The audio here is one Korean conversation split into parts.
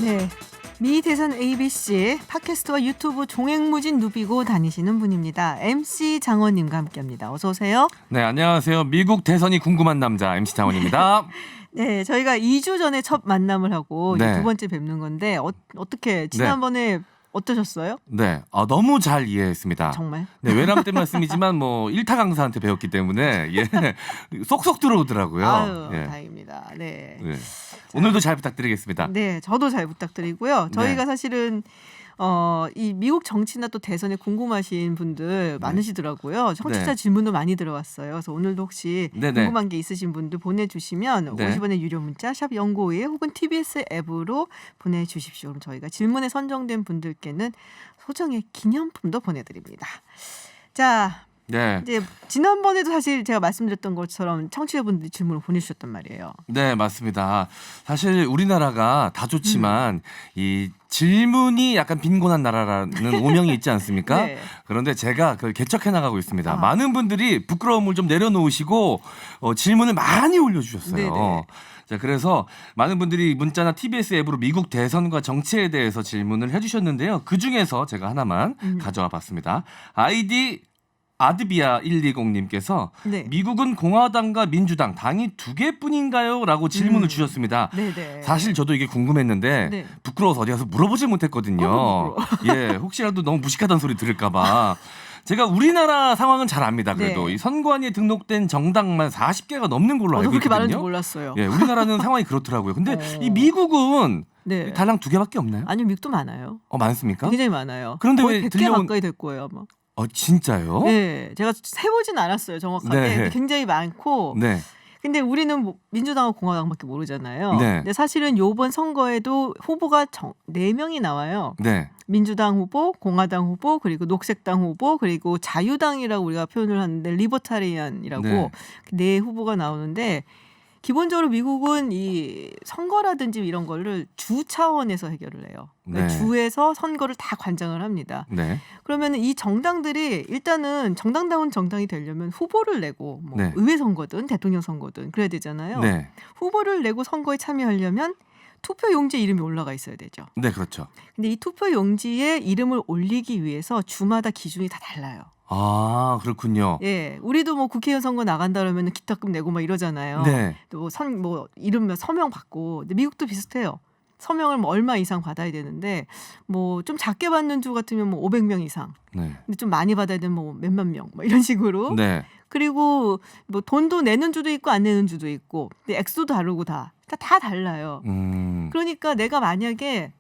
네. 미 대선 ABC 팟캐스트와 유튜브 종횡무진 누비고 다니시는 분입니다. MC 장원님과 함께합니다. 어서 오세요. 네, 안녕하세요. 미국 대선이 궁금한 남자 MC 장원입니다. 네, 저희가 2주 전에 첫 만남을 하고 네. 이제 두 번째 뵙는 건데 어떻게 지난번에 어떠셨어요? 네, 너무 잘 이해했습니다. 정말? 네, 외람 때 말씀이지만 뭐 일타 강사한테 배웠기 때문에 쏙쏙 들어오더라고요. 아유, 예. 다행입니다. 네. 네. 오늘도 잘 부탁드리겠습니다. 네, 저도 잘 부탁드리고요. 저희가 네. 사실은 이 미국 정치나 또 대선에 궁금하신 분들 많으시더라고요. 청취자 네. 질문도 많이 들어왔어요. 그래서 오늘도 혹시 네네. 궁금한 게 있으신 분들 보내주시면 네. 50원의 유료 문자 샵 0951 혹은 TBS 앱으로 보내주십시오. 그럼 저희가 질문에 선정된 분들께는 소정의 기념품도 보내드립니다. 자, 네. 이제 지난번에도 사실 제가 말씀드렸던 것처럼 청취자분들이 질문을 보내주셨단 말이에요. 네, 맞습니다. 사실 우리나라가 다 좋지만 이 질문이 약간 빈곤한 나라라는 오명이 있지 않습니까? 네. 그런데 제가 그걸 개척해 나가고 있습니다. 아. 많은 분들이 부끄러움을 좀 내려놓으시고 질문을 많이 올려주셨어요. 네네. 자, 그래서 많은 분들이 문자나 TBS 앱으로 미국 대선과 정치에 대해서 질문을 해주셨는데요. 그 중에서 제가 하나만 가져와 봤습니다. 아이디 아드비아 120님께서 네. 미국은 공화당과 민주당 당이 두 개뿐인가요? 라고 질문을 주셨습니다. 네네. 사실 저도 이게 궁금했는데 네. 부끄러워서 어디 가서 물어보질 못했거든요. 예, 혹시라도 너무 무식하다는 소리 들을까봐. 제가 우리나라 상황은 잘 압니다. 그래도 네. 이 선관위에 등록된 정당만 40개가 넘는 걸로 저도 알고 그렇게 많은지 있거든요. 몰랐어요. 예, 우리나라는 상황이 그렇더라고요. 근데 어. 이 미국은 네. 달랑 두 개밖에 없나요? 아니요, 미국도 많아요. 많습니까? 굉장히 많아요. 그런데 거의 왜 100개 들려온- 가까이 될 거예요, 아마. 진짜요? 네, 제가 세보진 않았어요, 정확하게. 네. 근데 굉장히 많고. 네. 근데 우리는 뭐 민주당하고 공화당밖에 모르잖아요. 네. 근데 사실은 이번 선거에도 후보가 4명이 나와요. 네. 민주당 후보, 공화당 후보, 그리고 녹색당 후보, 그리고 자유당이라고 우리가 표현을 하는데 리버타리안이라고 네. 네 후보가 나오는데 기본적으로 미국은 이 선거라든지 이런 거를 주 차원에서 해결을 해요. 그러니까 네. 주에서 선거를 다 관장을 합니다. 네. 그러면 이 정당들이 일단은 정당다운 정당이 되려면 후보를 내고 뭐 네. 의회 선거든 대통령 선거든 그래야 되잖아요. 네. 후보를 내고 선거에 참여하려면 투표 용지에 이름이 올라가 있어야 되죠. 네, 그렇죠. 근데 이 투표 용지에 이름을 올리기 위해서 주마다 기준이 다 달라요. 아, 그렇군요. 예, 우리도 뭐 국회의원 선거 나간다 그러면 기탁금 내고 막 이러잖아요. 네. 또 이름 서명 받고. 근데 미국도 비슷해요. 서명을 뭐 얼마 이상 받아야 되는데 뭐 좀 작게 받는 주 같으면 뭐 500명 이상. 네. 근데 좀 많이 받아야 되면 뭐 몇만 명, 뭐 이런 식으로. 네. 그리고 뭐 돈도 내는 주도 있고 안 내는 주도 있고, 근데 액수도 다르고 다 달라요. 그러니까 내가 만약에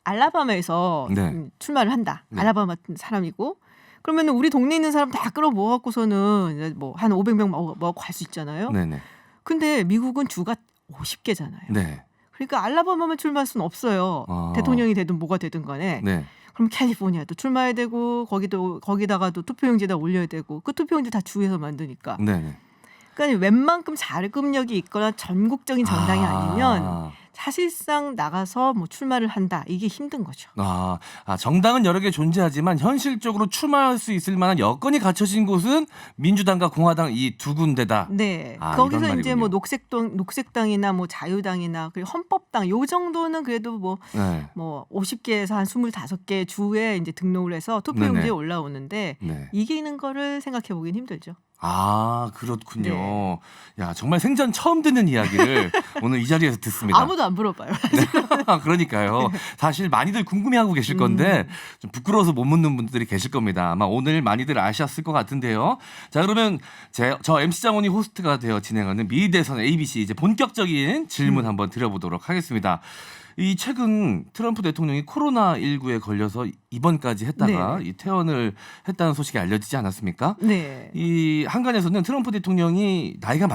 알라바마에서 네. 출마를 한다. 네. 알라바마 사람이고. 그러면 우리 동네에 있는 사람 다 끌어모아갖고서는 뭐 한 500명 뭐 갈 수 있잖아요. 네, 네. 근데 미국은 주가 50개잖아요. 네. 그러니까 알라바마만 출마할 수는 없어요. 아. 대통령이 되든 뭐가 되든 간에. 네. 그럼 캘리포니아도 출마해야 되고 거기다가도 투표용지에다 올려야 되고 그 투표용지 다 주에서 만드니까. 네, 네. 그러니까 웬만큼 자금력이 있거나 전국적인 정당이 아니면 사실상 나가서 뭐 출마를 한다. 이게 힘든 거죠. 정당은 여러 개 존재하지만 현실적으로 출마할 수 있을 만한 여건이 갖춰진 곳은 민주당과 공화당 이 두 군데다. 네. 이런 거기서 이제 뭐 말이군요. 녹색당이나 뭐 자유당이나 그리고 헌법당 요 정도는 그래도 뭐 네. 50개에서 한 25개 주에 이제 등록을 해서 투표용지에 네네. 올라오는데 네. 이기는 거를 생각해 보긴 힘들죠. 그렇군요. 네. 야, 정말 생전 처음 듣는 이야기를 오늘 이 자리에서 듣습니다. 아무도 안 물어봐요. 그러니까요. 사실 많이들 궁금해하고 계실 건데 좀 부끄러워서 못 묻는 분들이 계실 겁니다. 아마 오늘 많이들 아셨을 것 같은데요. 자, 그러면 저 MC 장원이 호스트가 되어 진행하는 미 대선 ABC 이제 본격적인 질문 한번 드려보도록 하겠습니다. 이 최근 트럼프 대통령이 코로나19에 걸려서 입원까지 했다가 네. 이 퇴원을 했다는 소식이 알려지지 않았습니까? 네. 이 한간에서는 트럼프 대통령이 나이가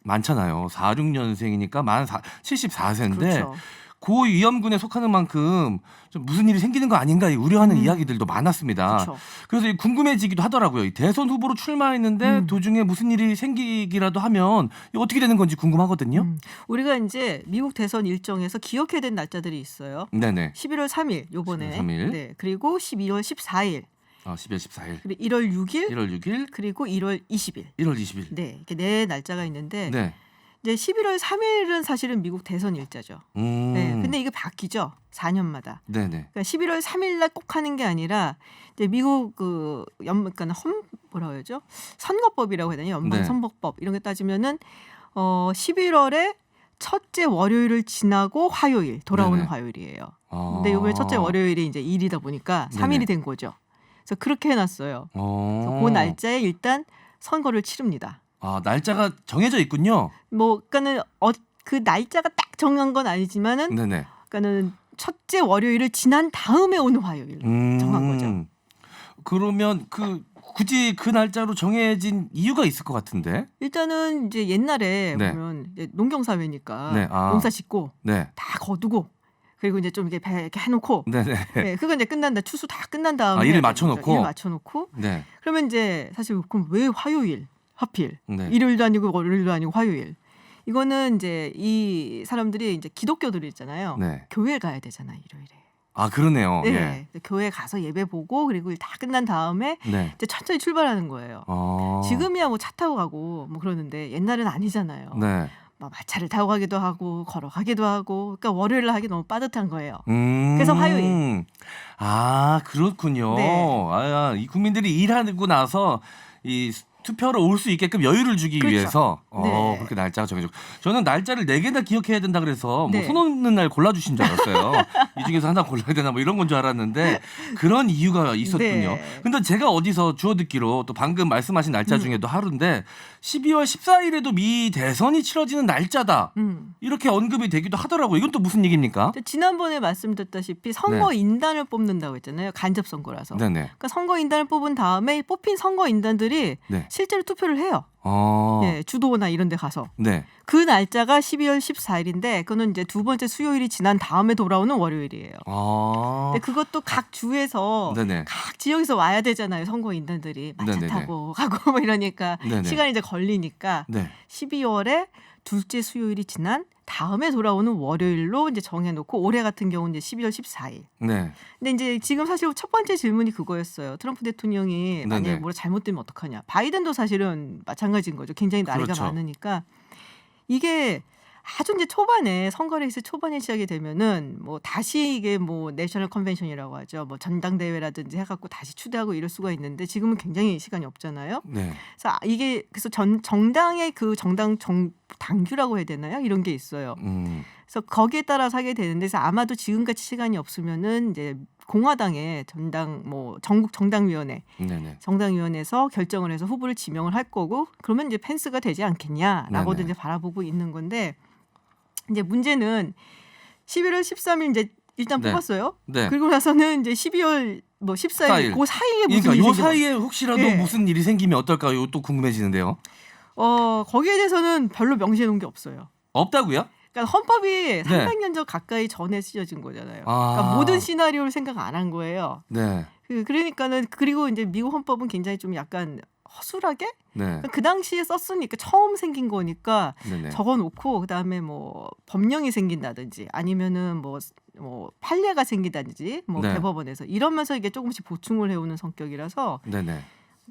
많잖아요. 46년생이니까 만 74세인데 그렇죠. 고위험군에 속하는 만큼 좀 무슨 일이 생기는 거 아닌가 우려하는 이야기들도 많았습니다. 그렇죠. 그래서 궁금해지기도 하더라고요. 이 대선 후보로 출마했는데 도중에 무슨 일이 생기기라도 하면 이거 어떻게 되는 건지 궁금하거든요. 우리가 이제 미국 대선 일정에서 기억해야 될 날짜들이 있어요. 네네. 11월 3일 요번에. 11월 3일. 네. 그리고 12월 14일. 12월 14일. 그리고 1월 6일. 1월 6일. 그리고 1월 20일. 1월 20일. 네. 이렇게 네 날짜가 있는데 네. 이제 11월 3일은 사실은 미국 대선 일자죠. 네. 근데 이게 바뀌죠. 4년마다. 네네. 그러니까 11월 3일 날 꼭 하는 게 아니라 이제 미국 그러니까 뭐라고 해야죠? 선거법이라고 해야 되나? 연방 네. 선거법 이런 게 따지면은 11월에 첫째 월요일을 지나고 화요일 돌아오는 네네. 화요일이에요. 아. 근데 이번에 첫째 월요일이 이제 1이다 보니까 3일이 네네. 된 거죠. 그래서 그렇게 해놨어요. 그래서 어. 그 날짜에 일단 선거를 치릅니다. 아, 날짜가 정해져 있군요. 뭐 그러니까는 그 날짜가 딱 정한 건 아니지만은 네네. 그러니까는 첫째 월요일을 지난 다음에 오는 화요일 정한 거죠. 그러면 굳이 그 날짜로 정해진 이유가 있을 것 같은데. 일단은 이제 옛날에 네. 보면 이제 농경사회니까 네. 아. 농사 짓고 네. 다 거두고 그리고 이제 좀 이렇게 해놓고 네네. 네, 그거 이제 끝난다 추수 다 끝난 다음에 아, 일을 해야 되는 맞춰놓고? 거죠. 일 맞춰놓고 네. 그러면 이제 사실 그럼 왜 화요일 하필 네. 일요일도 아니고 월요일도 아니고 화요일 이거는 이제 이 사람들이 이제 기독교들이 있잖아요. 네. 교회 가야 되잖아요 일요일에. 아, 그러네요. 네, 교회 가서 예배 보고 그리고 일 다 끝난 다음에 예. 네. 이제 천천히 출발하는 거예요. 지금이야 뭐 차 타고 가고 뭐 그러는데 옛날엔 아니잖아요. 네. 막 마차를 타고 가기도 하고 걸어가기도 하고 그러니까 월요일 날 하기 너무 빠듯한 거예요. 그래서 화요일. 아, 그렇군요. 네. 아, 이 국민들이 일하고 나서 이 투표로 올 수 있게끔 여유를 주기 그렇죠. 위해서 네. 그렇게 날짜가 정해져. 저는 날짜를 4개나 기억해야 된다 그래서 네. 뭐 손 없는 날 골라주신 줄 알았어요. 이 중에서 하나 골라야 되나 뭐 이런 건 줄 알았는데 그런 이유가 있었군요. 네. 근데 제가 어디서 주워 듣기로 또 방금 말씀하신 날짜 중에도 하루인데 12월 14일에도 미 대선이 치러지는 날짜다. 이렇게 언급이 되기도 하더라고요. 이건 또 무슨 얘기입니까? 지난번에 말씀드렸다시피 선거 인단을 뽑는다고 했잖아요. 간접 선거라서. 네네. 그러니까 선거 인단을 뽑은 다음에 뽑힌 선거 인단들이 네. 실제로 투표를 해요. 네, 주도나 이런 데 가서. 네. 그 날짜가 12월 14일인데 그거는 이제 두 번째 수요일이 지난 다음에 돌아오는 월요일이에요. 근데 그것도 각 주에서 네네. 각 지역에서 와야 되잖아요. 선거 인단들이 마차 네네네. 타고 가고 뭐 이러니까 네네. 시간이 이제 걸리니까 네. 12월에 둘째 수요일이 지난 다음에 돌아오는 월요일로 이제 정해놓고 올해 같은 경우는 이제 12월 14일. 네. 근데 이제 지금 사실 첫 번째 질문이 그거였어요. 트럼프 대통령이 만약에 네네. 뭐가 잘못되면 어떡하냐. 바이든도 사실은 마찬가지인 거죠. 굉장히 나이가 그렇죠. 많으니까 이게 아주 이제 초반에 선거 레이스 초반에 시작이 되면은 뭐 다시 이게 뭐 내셔널 컨벤션이라고 하죠. 뭐 전당대회라든지 해갖고 다시 추대하고 이럴 수가 있는데 지금은 굉장히 시간이 없잖아요. 네. 그래서 이게 그래서 정당의 그 당규라고 해야 되나요? 이런 게 있어요. 그래서 거기에 따라서 하게 되는데 그래서 아마도 지금같이 시간이 없으면은 이제 공화당의 전국 정당위원회 네네. 정당위원회에서 결정을 해서 후보를 지명을 할 거고 그러면 이제 펜스가 되지 않겠냐라고도 네네. 이제 바라보고 있는 건데 이제 문제는 11월 13일 이제 일단 네. 뽑았어요. 네. 그리고 나서는 이제 12월 14일 그 사이에 무슨 그러니까 일이 요 생기나. 사이에 혹시라도 네. 무슨 일이 생기면 어떨까요? 또 궁금해지는데요. 거기에 대해서는 별로 명시해 놓은 게 없어요. 없다고요? 그러니까 헌법이 300년 전 가까이 전에 쓰여진 거잖아요. 아. 그러니까 모든 시나리오를 생각 안 한 거예요. 네. 그러니까는 그리고 이제 미국 헌법은 굉장히 좀 약간 허술하게 네. 그 당시에 썼으니까 처음 생긴 거니까 네네. 적어놓고 그다음에 뭐 법령이 생긴다든지 아니면은 뭐 판례가 생기다든지 뭐 네. 대법원에서 이러면서 이게 조금씩 보충을 해오는 성격이라서 네네.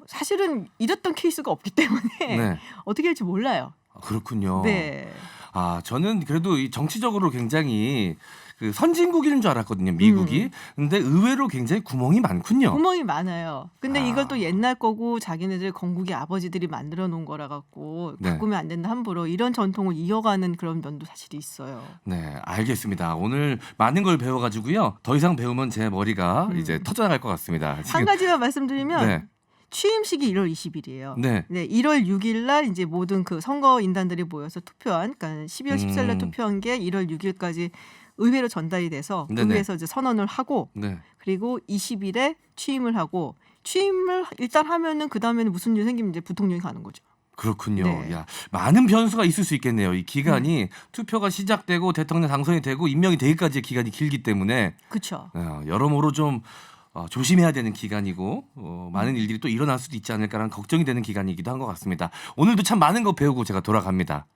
사실은 이랬던 케이스가 없기 때문에 네. 어떻게 할지 몰라요. 아, 그렇군요. 네. 아, 저는 그래도 이 정치적으로 굉장히 그 선진국인 줄 알았거든요, 미국이. 근데 의외로 굉장히 구멍이 많군요. 구멍이 많아요. 근데 아. 이걸 또 옛날 거고 자기네들 건국의 아버지들이 만들어 놓은 거라 갖고 네. 바꾸면 안 된다 함부로 이런 전통을 이어가는 그런 면도 사실이 있어요. 네, 알겠습니다. 오늘 많은 걸 배워가지고요. 더 이상 배우면 제 머리가 이제 터져나갈 것 같습니다. 한 가지만 말씀드리면 네. 취임식이 1월 20일이에요. 네. 1월 6일 날 이제 모든 그 선거 인단들이 모여서 투표한, 그러니까 12월 14일 날 투표한 게 1월 6일까지 의회로 전달이 돼서 네네. 의회에서 이제 선언을 하고 네. 그리고 20일에 취임을 하고 취임을 일단 하면은 그 다음에는 무슨 일 생기면 이제 부통령이 가는 거죠. 그렇군요. 네. 야, 많은 변수가 있을 수 있겠네요. 이 기간이 투표가 시작되고 대통령 당선이 되고 임명이 되기까지의 기간이 길기 때문에 그렇죠. 여러모로 좀 조심해야 되는 기간이고 많은 일들이 또 일어날 수도 있지 않을까라는 걱정이 되는 기간이기도 한 것 같습니다. 오늘도 참 많은 거 배우고 제가 돌아갑니다.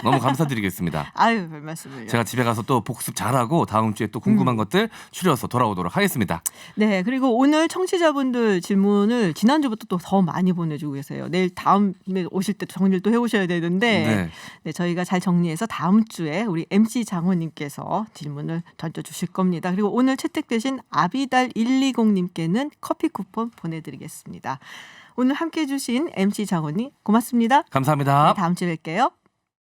너무 감사드리겠습니다. 아유, 별 말씀을요. 제가 집에 가서 또 복습 잘하고 다음 주에 또 궁금한 것들 추려서 돌아오도록 하겠습니다. 네, 그리고 오늘 청취자분들 질문을 지난주부터 또 더 많이 보내주고 계세요. 내일 다음에 오실 때 정리를 또 해오셔야 되는데 네, 저희가 잘 정리해서 다음 주에 우리 MC 장호님께서 질문을 던져주실 겁니다. 그리고 오늘 채택되신 아비달120님께는 커피 쿠폰 보내드리겠습니다. 오늘 함께해 주신 MC 장호님 고맙습니다. 감사합니다. 네, 다음 주에 뵐게요.